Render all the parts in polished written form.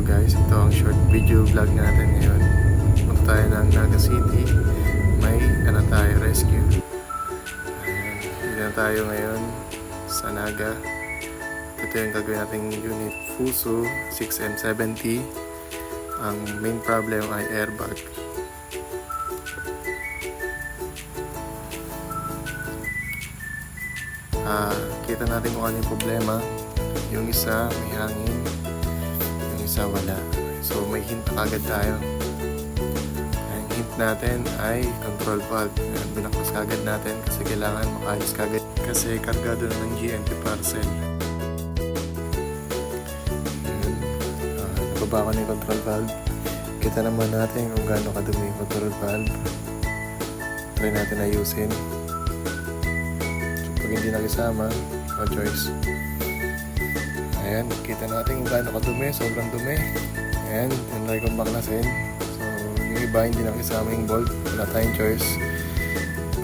guys, ito ang short video vlog natin ngayon. Punta tayo ng Naga City. May rescue. Ayan, dito na tayo ngayon sa Naga. Ito yung gagawin nating unit Fuso 6M70. Ang main problem ay airbag. Kita natin kung ano yung problema. Yung isa may hangin, yung isa wala. So may hint agad tayo. Ang hint natin ay control valve. Binaklas agad natin kasi kailangan makaalis kagad kasi kargado na ng GNT parcel. Nababa ko na yung control valve. Kita naman natin kung gaano kadumi yung control valve. Try natin ayusin. Pag hindi nakisama, no choice. Ayan, kita natin kung gaano kadumi, sobrang dumi. Ayan, tinry kong baklasin. So, yung iba hindi nakisama yung bolt, wala tayong choice.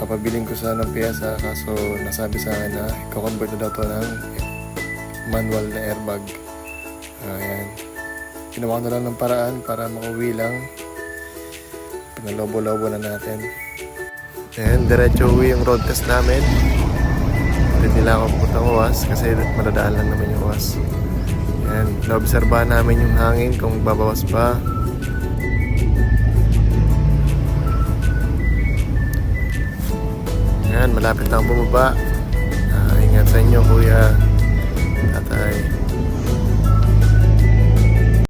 Papabiling ko sana ng piyesa, kaso nasabi sa akin na i-convert na daw to ng manual na airbag. Ayan, ginawa ko na lang ng paraan para makauwi lang. Pinalobo-lobo na natin. Ayan, diretso uwi yung road test namin. Hindi nila ako pupuntang UWAS kasi madadaan lang naman yung UWAS. Ayan, naobserbahan namin yung hangin kung babawas pa. Ayan, malapit na bumaba. Ingat sa inyo kuya, tatay.